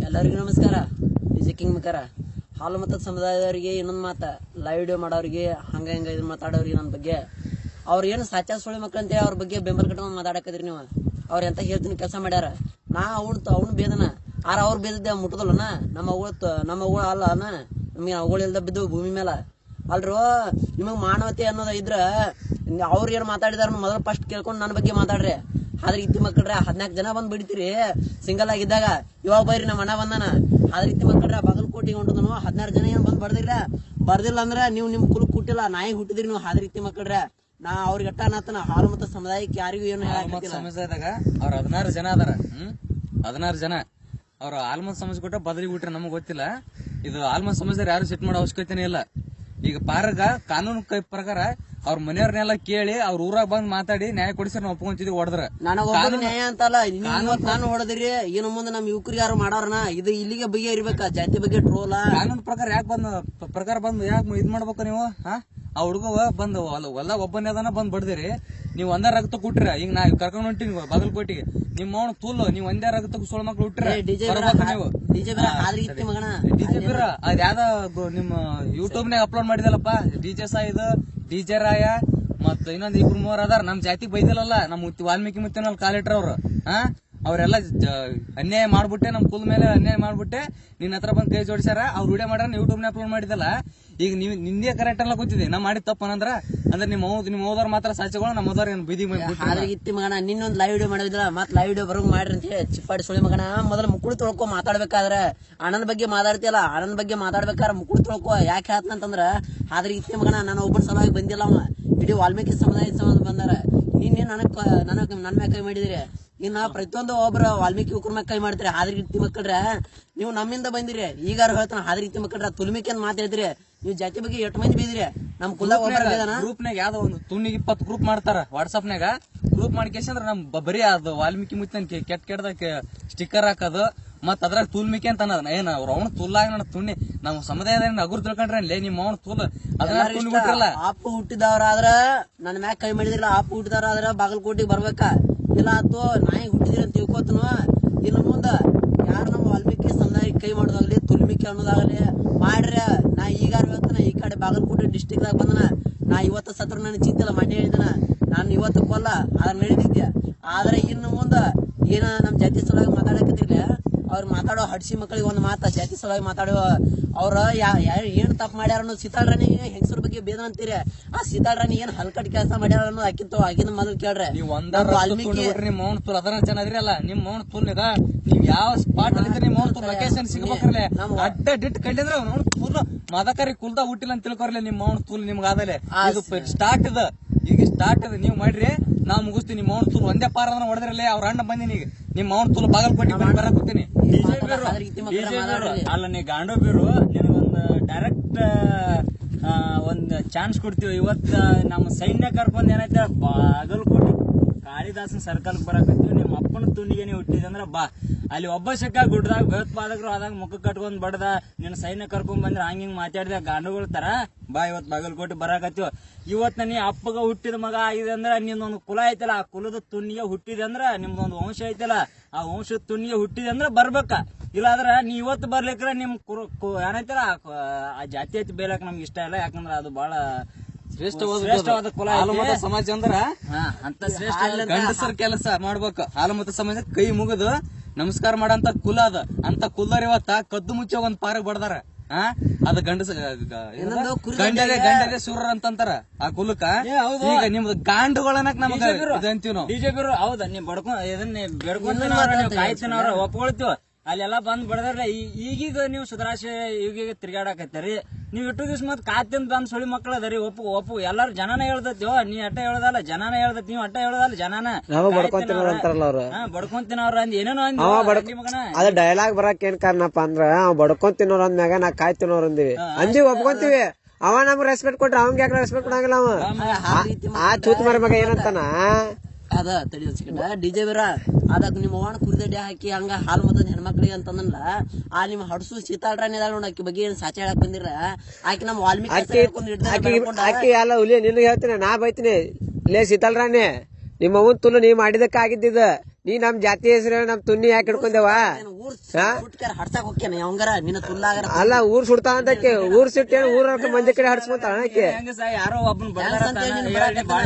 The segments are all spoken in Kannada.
ಎಲ್ಲರಿಗೂ ನಮಸ್ಕಾರ. ಡಿಜೆ ಕಿಂಗ್ ಮಿಕರ ಹಾಲು ಮತ ಸಮುದಾಯದವರಿಗೆ ಇನ್ನೊಂದು ಮಾತ ಲೈವ್ ವಿಡಿಯೋ ಮಾಡೋರಿಗೆ ಹಂಗ ಹಿಂಗ ಇದನ್ನ ಮಾತಾಡೋರಿಗೆ ನನ್ನ ಬಗ್ಗೆ ಅವ್ರ ಏನು ಸಾಚಾ ಸುಳಿ ಮಕ್ಕಳಂತೆ ಅವ್ರ ಬಗ್ಗೆ ಬೆಂಬಲ ಕಟ್ಕೊಂಡು ಮಾತಾಡಕದ್ರಿ ನೀವು. ಅವ್ರ ಎಂತ ಹೇಳ್ತೀನಿ ಕೆಲಸ ಮಾಡ್ಯಾರ. ನಾ ಅವ್ನು ಬೇದನ ಆರ ಅವ್ರು ಬೇದಿದ್ದೆ ಮುಟ್ಟದಲ್ಲನ ನಮ್ಮ ಅವ್ಗಳು ಅಲ್ಲ ನಮಗೆ ಅವುಗಳು ಇಲ್ದ ಬಿದ್ದು ಭೂಮಿ ಮೇಲೆ ಅಲ್ರು. ನಿಮಗ್ ಮಾನವತೆ ಅನ್ನೋದ ಇದ್ರ ಅವ್ರ ಏನ್ ಮಾತಾಡಿದಾರ ಮೊದಲು ಫಸ್ಟ್ ಕೇಳ್ಕೊಂಡು ನನ್ನ ಬಗ್ಗೆ ಮಾತಾಡ್ರಿ. ಆದ್ರೆ ಇತ್ತಿ ಮಕ್ಕಳ್ರ 14 ಜನ ಬಂದ್ ಬಿಡ್ತೀರಿ ಸಿಂಗಲ್ ಆಗಿದ್ದಾಗ. ಇವಾಗ ಬೈರಿ ನಮ್ಮ ಅಣ್ಣ ಬಂದಾನ. ಆದ್ರೆ ಇತ್ತಿ ಮಕ್ಕಳ್ರ ಬಾಗಲಕೋಟೆಗೆ ಹೊಂಟದನು 16 ಜನ ಏನ್ ಬಂದ್ ಬರ್ದಿಲ್ಲ ಅಂದ್ರ ನೀವು ನಿಮ್ ಕುಲಕ್ ಹುಟ್ಟಿಲ್ಲ ನಾಯಿ ಹುಟ್ಟಿದ್ರಿ ನೀವು. ಆದ್ರೆ ಇತ್ತಿ ಮಕ್ಕಳ್ರ ನಾ ಅವ್ರಿಗೆ ಅಟ್ಟನತನ ಹಾಲು ಮತ ಸಮುದಾಯಕ್ಕೆ ಯಾರಿಗೂ ಏನು ಸಮುದಾಯದಾಗ ಅವ್ರ 16 ಜನ ಅದಾರ. 16 ಜನ ಅವ್ರ ಆಲ್ಮೋಸ್ಟ್ ಸಮಾಜ ಕೊಟ್ಟ ಬದಲಿಗೆ ಬಿಟ್ರೆ ನಮಗ್ ಗೊತ್ತಿಲ್ಲ. ಇದು ಆಲ್ಮೋಸ್ಟ್ ಸಮಾಜದಾರ ಯಾರು ಸೆಟ್ ಮಾಡೋ ಅವಶ್ಯಕತೆನೇ ಇಲ್ಲ. ಈಗ ಪಾರಗ ಕಾನೂನು ಪ್ರಕಾರ ಅವ್ರ ಮನೆಯವ್ರನ್ನೆಲ್ಲ ಕೇಳಿ ಅವ್ರ ಊರಾಗ ಬಂದ್ ಮಾತಾಡಿ ನ್ಯಾಯ ಕೊಡಿಸಿ ನಾವು ಒಪ್ಕೊಂತಿದ್ವಿ. ಹೊಡೆದ್ರ ನ್ಯಾಯ ಅಂತಲ್ಲ ನಾನು ಹೊಡೆದ್ರಿ ಇನ್ನು ಮುಂದೆ ನಮ್ ಯುವಕರಿಗೆ ಯಾರು ಮಾಡೋರ್ನ ಇದು ಇಲ್ಲಿಗೆ ಬಗ್ಗೆ ಇರ್ಬೇಕ. ಜಾತಿ ಬಗ್ಗೆ ಟ್ರೋಲ ಕಾನೂನು ಪ್ರಕಾರ ಯಾಕೆ ಬಂದ್ ಯಾಕೆ ಇದ್ ಮಾಡ್ಬೇಕು ನೀವು? ಆ ಹುಡುಗ ಬಂದ್ ಹೊಲ ಒಬ್ಬನೇ ಅದನ್ನ ಬಂದ್ ಬಡ್ದಿರಿ. ನೀವ್ ಒಂದೇ ರಕ್ತ ಕೊಟ್ರ. ಈಗ ನಾ ಕರ್ಕೊಂಡ್ ಹೊಂಟಿನಿ ಬಾಗಲಕೋಟಿಗೆ. ನಿಮ್ ಮೌನ ತೂಲ್ ನೀವ್ ಒಂದೇ ರಕ್ತ ಸೋಳ ಮಕ್ಳು ಹುಟ್ಟ್ರಿ. ಅದ್ ಯಾವ್ದ ನಿಮ್ ಯೂಟ್ಯೂಬ್ ನಾಗ ಅಪ್ಲೋಡ್ ಮಾಡಿದಲ್ಲಪ್ಪ ಡಿಜೆ ಸಾಯಿದ್ ಡಿಜೆ ರಾಯ ಮತ್ತ ಇನ್ನೊಂದ್ 2-3 ಅದಾರ. ನಮ್ ಜಾತಿಗೆ ಬೈದಿಲ್ಲಲ್ಲ ನಮ್ ವಾಲ್ಮೀಕಿ ಮುತ್ತಿನಲ್ಲಿ ಕಾಲಿಟ್ರ ಅವ್ರು. ಅವ್ರೆಲ್ಲ ಅನ್ಯಾಯ ಮಾಡ್ಬಿಟ್ಟೆ ನಮ್ ಕುಲ್ ಮೇಲೆ ಅನ್ಯಾಯ ಮಾಡ್ಬಿಟ್ಟೆ ನಿನ್ ಹತ್ರ ಬಂದ್ ಕೈ ಜೋಡಿಸ್ಯಾರ. ಅವ್ರು ವಿಡಿಯೋ ಮಾಡ್ಯಾರ ಯೂಟ್ಯೂಬ್ ನ ಅಪ್ಲೋಡ್ ಮಾಡಿದಲ್ಲ. ಈಗ ನೀವ್ ನಿಂದೇ ಕರೆಕ್ಟ್ ಎಲ್ಲ ಗೊತ್ತಿದೆ ನಾ ಮಾಡಿದ ತಪ್ಪನಂದ್ರ ಅಂದ್ರೆ ನಿಮ್ ಓದೋರ್ ಮಾತ್ರ ಸಾಚಗಳು ನಮ್ಮ ಓದೋರ್ ಏನ್ ಬೀದಿ ಇತ್ತಿ ಮಗನ ನಿನ್ನೊಂದ್ ಲೈವ್ ವಿಡಿಯೋ ಮಾಡಿದ್ರ ಮತ್ ಲೈವ್ ವಿಡಿಯೋ ಬರೋಂಗ್ ಮಾಡ್ರಿ ಅಂತ ಚಿಪ್ಪಾಡಿ ಸುಳಿ ಮಗನ. ಮೊದಲು ಮುಕ್ಕಳು ತೊಳ್ಕೊ ಮಾತಾಡ್ಬೇಕಾದ್ರೆ ಅಣ್ಣನ ಬಗ್ಗೆ ಮಾತಾಡ್ತಿಯಲ್ಲ ಅಣ್ಣನ ಬಗ್ಗೆ ಮಾತಾಡ್ಬೇಕಾದ್ರೆ ಮುಕ್ಕಳು ತೊಳ್ಕೊ. ಯಾಕೆ ಹೇಳ್ತಂತಂದ್ರ ಆದ್ರೆ ಇತ್ತಿ ಮಗನ ನಾನು ಒಬ್ಬನ ಸಲುವಾಗಿ ಬಂದಿಲ್ಲ. ಅವ ಇಡೀ ವಾಲ್ಮೀಕಿ ಸಮುದಾಯದ ಸಂಬಂಧ ಬಂದಾರ. ನೀನ್ ನನ್ನ ಮ್ಯಾಗ ಕೈ ಮಾಡಿದಿರಿ. ಇನ್ನ ಪ್ರತಿಯೊಂದು ಒಬ್ರ ವಾಲ್ಮೀಕಿ ಯುವಕರ ಮ್ಯಾಗ ಕೈ ಮಾಡ್ತೀರಿ. ಹಾದ್ರಿ ಇತ್ತಿ ಮಕ್ಕಳ್ರ ನೀವು ನಮ್ಮಿಂದ ಬಂದಿರಿ. ಈಗಾರು ಹೇಳ್ತಾನ ಹಾದ್ರಿ ಇತ್ತಿ ಮಕ್ಕಳ್ರ ತುಲ್ಮಿಕೆ ಅಂತ ಮಾತಾಡ್ತೀರಿ. ನೀವು ಜಾತಿ ಬಗ್ಗೆ 8 ಮಂದಿ ಬೀದಿರಿ. ನಮ್ ಕುಲ್ದಾಗ ಗ್ರೂಪ್ ನಾಗ ಯಾವ್ದೋ ಒಂದು ತುಣ್ಣಿಗೆ 20 ಗ್ರೂಪ್ ಮಾಡ್ತಾರ. ವಾಟ್ಸ್ಆಪ್ ನಾಗ ಗ್ರೂಪ್ ಮಾಡ್ಕೇಶಂದ್ರ ನಮ್ ಬರೀ ಅದು ವಾಲ್ಮೀಕಿ ಮುತ್ತನ್ ಕೆಟ್ಟದಾಗ ಸ್ಟಿಕ್ಕರ್ ಹಾಕೋದು ಮತ್ ಅದ್ರಾಗ ತುಲ್ಮಿಕೆ ಅಂತ ಅನ್ನೋದ್ ಏನ್ ಅವ್ರ ಅವನು ತುಲ್ಲಾಗ ನನ್ನ ತುಣ್ಣಿ ನಾವು ಸಮುದಾಯದ ಅಗುರ್ ತಿಳ್ಕೊಂಡ್ರೆ ನಿಮ್ ಅವನು ತುಲ್ ಅದನ್ನ ಆಪು ಹುಟ್ಟಿದವ್ರಾದ್ರ ನನ್ನ ಮ್ಯಾಗ ಕೈ ಮಾಡಿದಿಲ್ಲ. ಆಪು ಹುಟ್ಟಿದವ್ರಾದ್ರ ಬಾಗಲಕೋಟಿಗೆ ಬರ್ಬೇಕ. ಇಲ್ಲ ಆತು ನಾಯಿ ಹುಟ್ಟಿದಿರಿ ಅಂತ ತಿಳ್ಕೊತನು. ಇನ್ನು ಮುಂದ ಯಾರು ನಮ್ಮ ವಾಲ್ಮೀಕಿ ಸಮುದಾಯಕ್ಕೆ ಕೈ ಮಾಡೋದಾಗ್ಲಿ ತುಲ್ಮಿಕೆ ಅನ್ನೋದಾಗ್ಲಿ ಮಾಡ್ರ. ನಾ ಈಗಾರ ಹೇಳ್ತಾನ ಈ ಕಡೆ ಬಾಗಲಕೋಟೆ ಡಿಸ್ಟಿಕ್ ದಾಗ ಬಂದನ. ನಾ ಇವತ್ತು ಸತ್ರ ನನ್ ಚಿಂತಿಲ್ಲ ಮನೆ ಹೇಳಿದನ. ನಾನು ಇವತ್ತು ಕೊಲ್ಲ ಅದ್ರ ನಡೆದಿದ್ದೆ. ಆದ್ರೆ ಇನ್ನು ಮುಂದ ಏನ ನಮ್ ಜಾತಿ ಸಲುವಾಗಿ ಮಾತಾಡಕತ್ತಿರ್ಲಿ ಅವ್ರು ಮಾತಾಡೋ ಹಡ್ಸಿ ಮಕ್ಕಳಿಗೆ ಒಂದ್ ಮಾತ ಜಾತಿ ಸಲುವಾಗಿ ಮಾತಾಡೋ ಅವ್ರ ಏನ್ ತಪ್ಪು ಮಾಡ್ಯಾರ ಅನ್ನೋದು ಸೀತಾಳ್ ರಾಣಿ ಹೆಂಗಸರ ಬಗ್ಗೆ ಬೇದ ಅಂತೀರಿ. ಆ ಸೀತಾಳ್ ರಾಣಿ ಏನ್ ಹಲ್ಕಟ್ ಕೆಲಸ ಮಾಡ್ಯಾರ ಅನ್ನೋದು ಆಗಿನ ಮೊದಲು ಕೇಳ್ರಿ. ವಾಲ್ಮೀಕಿ ನಿಮ್ ಮೌನ ತುಲ್ ಅದರ ಜನ ಅದ್ರಲ್ಲ ನಿಮ್ ಮೌನ ತುಲ್ನಿಗ ನೀವ್ ಯಾವ ಸ್ಪಾಟ್ ಅಲ್ಲಿ ನಿಮ್ ಮೌನ ತುಲ್ ಲೊಕೇಶನ್ ಸಿಗ್ಬೇಕ್ರಲ್ಲ ಅಡ್ಡ ಡಿಟ್ ಕಂಡಿದ್ರ ಅವ್ನ ತುಲ್ ಮದಕರಿ ಕುಲ್ದ ಹುಟ್ಟಿಲ್ಲ ಅಂತ ತಿಳ್ಕೊರ್ಲಿ. ನಿಮ್ ಮೌನ ತುಲ್ ನಿಮ್ಗ ಆದಲೆ ಇದು ಸ್ಟಾರ್ಟ್ ಇದ. ಈಗ ಸ್ಟಾರ್ಟ್ ಅದ ನೀವ್ ಮಾಡ್ರಿ ನಾ ಮುಗಿಸ್ತೀನಿ. ನಿಮ್ ಮೌನ ತುಲ್ ಒಂದೇ ಪಾರ ಅದನ್ನ ಹೊಡೆದ್ರಲ್ಲ ಅವ್ರ ಅಣ್ಣ ಬಂದಿನಿ. ಈಗ ನಿಮ್ ಮೌನ ತುಲ್ ಬಾಗಲಕೋಟೆ ಬರಕತ್ತೀನಿ. ಅಲ್ಲ ನೀ ಗಾಂಡೋ ಬೀರು ನಿನಗೊಂದು ಡೈರೆಕ್ಟ್ ಒಂದ್ ಚಾನ್ಸ್ ಕೊಡ್ತೀವಿ. ಇವತ್ತ ನಮ್ಮ ಸೈನ್ಯ ಕರ್ಕೊಂಡ್ ಏನೈತೆ ಬಾಗಲಕೋಟೆ ಕಾಳಿದಾಸನ್ ಸರ್ಕಲ್ ಬರಕತ್ತೀವಿ. ನಿಮ್ಮ ಅಪ್ಪನ ತುಣಿಗೆ ನೀವು ಹುಟ್ಟಿದಂದ್ರ ಬಾ ಅಲ್ಲಿ ಒಬ್ಬ ಶಕ ಗುಡ್ದಾಗ ಭಯೋತ್ಪಾದಕರು ಆದಾಗ ಮುಖ ಕಟ್ಕೊಂಡ್ ಬಡ್ದ ನಿನ್ನ ಸೈನ್ಯ ಕರ್ಕೊಂಡ್ ಬಂದ್ರೆ ಹಂಗಿಂಗ್ ಮಾತಾಡಿದ ಗಾಂಡುಗಳ ತರ ಬಾ ಇವತ್ ಬಾಗಲಕೋಟೆ ಬರಾಕತ್ತೀವ. ಇವತ್ ನೀ ಅಪ್ಪಗ ಹುಟ್ಟಿದ ಮಗ ಆಗಿದೆ ಅಂದ್ರ ನಿಮ್ದೊಂದು ಕುಲ ಐತಲ್ಲ ಆ ಕುಲದ ತುಣ್ಣಿಗೆ ಹುಟ್ಟಿದೆ ಅಂದ್ರ ನಿಮ್ದೊಂದು ವಂಶ ಐತಲ್ಲ ಆ ವಂಶದ ತುಣ್ಣಿಗೆ ಹುಟ್ಟಿದೆ ಅಂದ್ರ ಬರ್ಬೇಕ. ಇಲ್ಲಾಂದ್ರ ನೀ ಇವತ್ತು ಬರ್ಲಿಕ್ರ ನಿಮ್ ಏನೈತಲ್ಲ ಆ ಜಾತಿ ಐತಿ ಬೇಲಕ್ ನಮ್ಗೆ ಇಷ್ಟ ಇಲ್ಲ. ಯಾಕಂದ್ರ ಅದು ಬಹಳ ಶ್ರೇಷ್ಠವಾದ ಕುಲ ಸಮಾಜ ಅಂದ್ರ ಅಂತ ಶ್ರೇಷ್ಠ ಗಂಡಸರ ಕೆಲಸ ಮಾಡ್ಬೇಕು. ಹಾಲುಮತ ಸಮಾಜ ಕೈ ಮುಗಿದು ನಮಸ್ಕಾರ ಮಾಡಂತ ಕುಲ ಅದ. ಅಂತ ಕುಲದವ್ರ ಇವತ್ತ ಕದ್ದು ಮುಚ್ಚ ಒಂದ್ ಪಾರಗ್ ಬಡದಾರ. ಅದ ಗಂಡಸ ಗಂಡದೇ ಸೂರ್ರ ಅಂತಂತಾರ ಆ ಕುಲಕ್ಕ. ಈಗ ನಿಮ್ದು ಗಾಂಡುಗಳನ್ನಕ್ ನಮಗ ಅಂತೀವಿ ನಾವು. ಡಿಜೆ ಬೀರು ಹೌದಾ ನೀವ್ ಬಡ್ಕೊಂಡ್ ಇದನ್ನ ಬೇಡ್ಕೊಂತೀನವ್ರ ಕಾಯ್ತೀನವ್ರ ಒಪ್ಕೊಳ್ತೀವ. ಅಲ್ಲೆಲ್ಲ ಬಂದ್ ಬಡದಾರ. ಈಗೀಗ ನೀವು ಸುಧಾರಾಶೆ ಈಗೀಗ ತಿರ್ಗಾಡಕತ್ತೀರಿ. ನೀವ್ ಇಟ್ಟು ದಿವ್ಸ ಮತ್ ಕಾತಿಂದ ಬಂದ್ ಸುಳಿ ಮಕ್ಳ ಅದರಿ. ಒಪ್ಪು ಎಲ್ಲಾರು ಜನನ ಹೇಳ್ದತ್ಯೋ ನೀ ಅಟ್ಟ ಹೇಳದಲ್ಲ ಜನನ ಹೇಳ್ದತ್. ನೀವ್ ಅಟ್ಟ ಹೇಳದಲ್ಲ ಜನನ ಬಡ್ಕೊಂತಿನವ್ರ ಅಂದ್ ಏನೇನೋ ಮಗನ. ಅದ ಡೈಲಾಗ್ ಬರಕ್ ಏನ್ ಕಾರಣಪ್ಪ ಅಂದ್ರ ಬಡ್ಕೊಂತಿನವ್ರ ಅಂದ್ಮ್ಯಾಗ ನಾ ಕಾಯ್ತಿನವ್ರ ಅಂದಿವಿ ಅಂಜಿ ಒಪ್ಕೊಂತೀವಿ. ಅವ ನಮ್ಗ್ ರೆಸ್ಪೆಕ್ಟ್ ಕೊಟ್ರ ಅವಂಗ ಯಾಕೆ ರೆಸ್ಪೆಕ್ಟ್ ಕೊಡಂಗಿಲ್ಲ. ಅವ ಆ ಚೂತ್ ಮರ ಮಗ ಏನಂತಾನ ಅದ ತಡಿ ಡಿಜೆ ಬೇರ ಅದಾಗ ನಿಮ್ಮ ಓಣ ಕುರಿದಡ್ಡಿ ಹಾಕಿ ಹಂಗ ಹಾಲು ಮತದ ಹೆಣ್ಮಕ್ಳಿಗೆ ಅಂತಂದಲ್ಲ. ಆ ನಿಮ್ ಹಡ್ಸು ಸೀತಾಳ್ರಾಣಿ ಅದಾಳ ನೋಡ ಆಕಿ ಬಗ್ಗೆ ಏನ್ ಸಾಚೆ ಹೇಳಕ್ ಬಂದಿರ. ಆಕಿ ನಮ್ ವಾಲ್ಮೀಕಿ ಆಕಿ ಅಲ್ಲ ಹುಲಿ ನಿನ್ಗೆ ಹೇಳ್ತೀನಿ ನಾ ಬೈತೀನಿ. ಲೇ ಸೀತಾಳ್ರಾಣಿ ನಿಮ್ಮ ಅವನ್ ತುಲು ನೀ ಮಾಡಿದಕ್ಕ ಆಗಿದ್ದಿದ ನೀ ನಮ್ ಜಾತಿ ಹೆಸರು ನಮ್ ತುನ್ನಿ ಯಾಕೆ ಹಿಡ್ಕೊಂಡೇವ ಊರ್ ಸುಟ್ಕಾರ ಹಡ್ಸಾಕ್ ಹೋಗ್ಯಾನ ಅವಂಗಾರ ನಿನ್ನ ತುಲ್ಲಾಗರ ಅಲ್ಲ ಊರ್ ಸುಡ್ತಾ ಅಂತಕ್ಕೆ ಊರ್ ಸುಟ್ಟೇನು ಊರ ಮಂದಿ ಕಡೆ ಹಡ್ಸ್ಕೊಂತಾಳ ಆಕೆ ಹೆಂಗ ಸಾ ಯಾರೋ ಒಬ್ಬನ್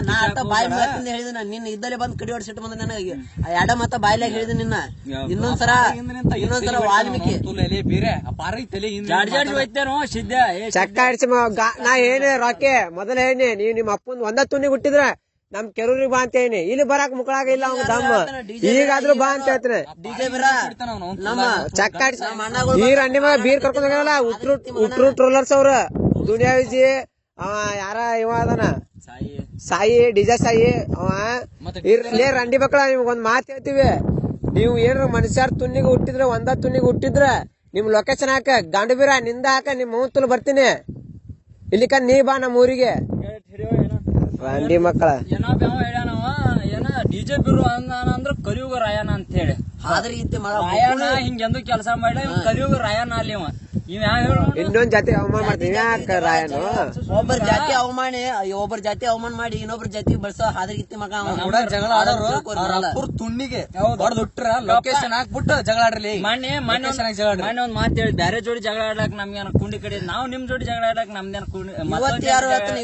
ನಾ ಅಟ್ಟ ಬಾಯಿ ಮಾತಿಂದ ಹೇಳಿದ ನಿನ್ನ ಇದ್ದಲ್ಲೇ ಬಂದ್ ಕಡಿ ಹೊಡ್ಸಿಟ್ಟು ಬಂದ ನನಗೆ ಎಡ ಮತ್ತ ಬಾಯ್ಲಾಗ ಹೇಳಿದ ನಿನ್ನ ಇನ್ನೊಂದ್ಸರ ವಾಲ್ಮೀಕಿ ಬೇರೆ ಪಾರಿ ತಲೆ ಜಾಡಿ ಹೋಯ್ತೇನೋ ಸಿದ್ಧ ಚಕ್ಕ ಹಿಡ್ಸಿ ನಾ ಏನೇ ರಾಕೆ ಮೊದಲ ಏನಿ ನೀವ್ ನಿಮ್ ಅಪ್ಪನ್ ಒಂದ ತುನ್ನಿ ಹುಟ್ಟಿದ್ರ ನಮ್ ಕೆರೂರಿಗೆ ಬಾ ಅಂತ ಏನಿ ಇಲ್ಲಿ ಬರಾಕ್ ಮುಕ್ಕಳಾಗ ಇಲ್ಲ ಅವ್ನ ದಮ್ಮ ಈಗಾದ್ರೂ ಬಾ ಅಂತ ಹೇಳ್ತಾನೆ ಡಿಜೆ ಬಿರ ನಮ್ಮ ಚಕ್ಕ ಹಿಡ್ಸಿ ಬೀರ್ ಅಂಡಿ ಮಗ ಬೀರ್ ಕರ್ಕೊಂಡ್ ಹೋಗಲ್ಲ ಉಟ್ರು ಟ್ರೋಲರ್ಸ್ ಅವ್ರ ದುನಿಯಾ ವಿಜಿ ಅವ ಯಾರ ಇವ ಅದನ ಸಾಯಿ ಡಿಜೆ ಸಾಯಿ ಅವ ಇರ್ಲೇ ರಂಡಿ ಮಕ್ಕಳ ನಿಮ್ಗ ಒಂದ್ ಮಾತ್ ಹೇಳ್ತೀವಿ ನೀವು ಏನಾರ ಮನುಷ್ಯರ್ ತುನ್ನಿಗೆ ಹುಟ್ಟಿದ್ರ ಒಂದ ತುನ್ನಿಗೆ ಹುಟ್ಟಿದ್ರ ನಿಮ್ ಲೊಕೇಶನ್ ಹಾಕ ಗಂಡ ಬೀರ ನಿಂದ ಹಾಕ ನಿಮ್ ಮೌತಲ್ ಬರ್ತೀನಿ ಇಲ್ಲಿಕ ನೀ ಬಾ ನಮ್ಮ ಊರಿಗೆ ರಂಡಿ ಮಕ್ಕಳ ಏನೋ ಬೇವ ಹೇಳ್ಯಾನವ ಏನ ಡಿಜೆ ಬಿರು ಅಂದ್ರ ಕಲಿಯುಗ ರಾಯನ ಅಂತ ಹೇಳಿ ಆದ್ರೆ ಇತ್ತೆ ಮಗ ರಾಯನ ಹಿಂಗೆಂದು ಕೆಲಸ ಮಾಡಿ ಕಲಿಯುಗ ರಾಯನ ಅಲ್ಲಿ ಇವ ಇವ್ ಯಾವ ಹೇಳ ಇನ್ನೊಂದ್ ಜಾತಿ ಅವಮಾನ ಮಾಡ್ತೀವಿ ಯಾಕ ರಾಯನು ಒಬ್ಬರ ಜಾತಿ ಅವಮಾನ ಮಾಡಿ ಇನ್ನೊಬ್ಬರ ಜಾತಿ ಬಳಸೋ ಹಾದ್ರಿಗಿತ್ತಿ ಮಗ ಕೂಡ ಜಗಳ ಆಡೋರು ತುಣ್ಣಿಗೆ ಹೊಡೆದುಟ್ರ ಲೊಕೇಶನ್ ಹಾಕ್ಬಿಟ್ಟು ಜಗಳ ಆಡ್ರಿ ಮೊನ್ನೆ ಒಂದ್ ಮಾತು ಹೇಳಿ ಬ್ಯಾರೆ ಜೋಡಿ ಜಗಳ ಆಡ್ಲಾಕ್ ನಮ್ಗೆ ಕುಂಡಿ ಕಡೆ ನಾವು ನಿಮ್ ಜೋಡಿ ಜಗಳ ಆಡ್ಲಾಕ್ ನಮ್ದೇನ ಕುಂಡಿ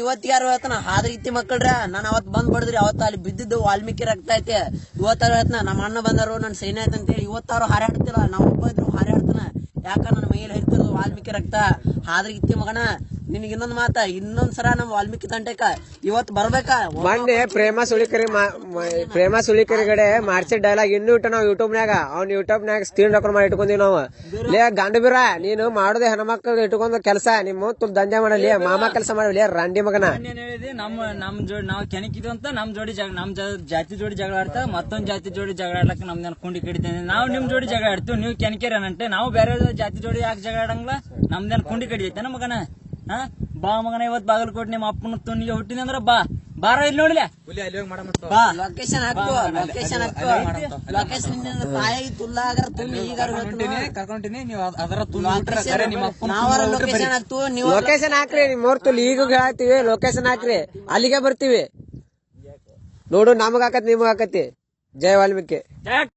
ಇವತ್ತು ಯಾರು ಹೇಳ್ತಾನ ಹಾದ್ರಿಗಿತ್ತಿ ಮಕ್ಕಳ್ರ ನಾನು ಅವತ್ ಬಂದ್ ಬಡದ್ರಿ ಅವತ್ತ ಅಲ್ಲಿ ಬಿದ್ದಿದ್ದು ವಾಲ್ಮೀಕಿ ರಕ್ತ ಐತೆ ಇವತ್ತಾರು ಹೇಳ್ತಾನ ನಮ್ಮ ಅಣ್ಣ ಬಂದರು ನನ್ ಸೈನ್ಯ ಐತೆ ಅಂತೇಳಿ ಇವತ್ತಾರು ಹಾರಾಡ್ತಿಲ್ಲ ನಾವ್ ಒಬ್ಬ ಇದ್ರು ಹಾರಾಡ್ತಾನ ಯಾಕ ನನ್ನ ಮೈಯಲ್ಲಿ ಹರಿತಿರೋದು ವಾಲ್ಮೀಕಿ ರಕ್ತ ಹಾದ್ರಿಗಿತ್ತಿ ಮಗನ ನಿನಗೆ ಇನ್ನೊಂದ್ ಮಾತ ಇನ್ನೊಂದ್ಸರ ನಮ್ ವಾಲ್ಮೀಕಿ ತಂಟೆಕ ಇವತ್ ಬರ್ಬೇಕಾ ಮೊನ್ನೆ ಪ್ರೇಮ ಸುಳಿಕರಿ ಕಡೆ ಮಾಡ್ಸಿದ ಡೈಲಾಗ್ ಇನ್ನೂ ಇಟ್ಟ ನಾವ್ ಯೂಟ್ಯೂಬ್ನ್ಯಾಗ ಅವ್ನ ಯೂಟ್ಯೂಬ್ನ್ಯಾಗ ಸ್ಕ್ರೀನ್ ರೆಕಾರ್ಡ್ ಮಾಡಿ ಇಟ್ಕೊಂದಿವಿ ನಾವು ಲೇ ಗಂಡ ಬೀರ ನೀನು ಮಾಡೋದೇ ಹೆಣ್ಮಕ್ಳು ಇಟ್ಕೊಂಡ್ ಕೆಲಸ ನಿಮ್ಮ ತುಲ್ ದಂಧೆ ಮಾಡಲಿ ಮಾಮ ಕೆಲಸ ಮಾಡಲಿ ರಂಡಿ ಮಗನ ಹೇಳಿದೆ ನಮ್ ಜೋಡಿ ನಾವ್ ಕೆಣಕಿದ್ವಿ ಅಂತ ನಮ್ ಜೋಡಿ ನಮ್ ಜಾತಿ ಜೋಡಿ ಜಗಳ ಆಡ್ತಾ ಮತ್ತೊಂದ್ ಜಾತಿ ಜೋಡಿ ಜಗಳ ಆಡ್ಲಕ್ ನಮ್ದೇನ ಕುಂಡಿ ಕಡಿತೇನೆ ನಾವು ನಿಮ್ ಜೋಡಿ ಜಗಳ ಆಡ್ತೀವಿ ನೀವು ಕೆಣಕೇರನಂತೆ ನಾವು ಬೇರೆ ಜಾತಿ ಜೋಡಿ ಯಾಕೆ ಜಗಳ ಆಡಂಗಿಲ್ಲ ನಮ್ದೇನ ಕುಂಡಿ ಕಡಿತೈತೆ ಮಗನ ಬಾ ಮಗನ ಇವತ್ ಬಾಗಲಕೋಟೆ ನಿಮ್ಮ ಅಪ್ಪನ ತುನಿಗೆ ಹುಟ್ಟಿನ ಅಂದ್ರ ಬಾರ ಇಲ್ಲಿ ನೋಡ್ಲಿ ಲೊಕೇಶನ್ ಹಾಕು ಲೊಕೇಶನ್ ತಾಯಿ ತುಲ್ಲಾಗರ ತುಲ್ಲಿ ಈಗಾರ ಕರ್ಕೊಂತೀನಿ ನೀವು ಅದರ ಲೊಕೇಶನ್ ಹಾಕ್ತು ನೀವು ಲೊಕೇಶನ್ ಹಾಕ್ರಿ ನಿಮ್ ಮೂರ್ ತುಲ್ ಈಗ ಹೇಳ್ತೀವಿ ಲೊಕೇಶನ್ ಹಾಕ್ರಿ ಅಲ್ಲಿಗೆ ಬರ್ತೀವಿ ನೋಡು ನಮಗ ಹಾಕತ್ ನಿಮಗ ಹಾಕತಿ ಜೈ ವಾಲ್ಮೀಕಿ.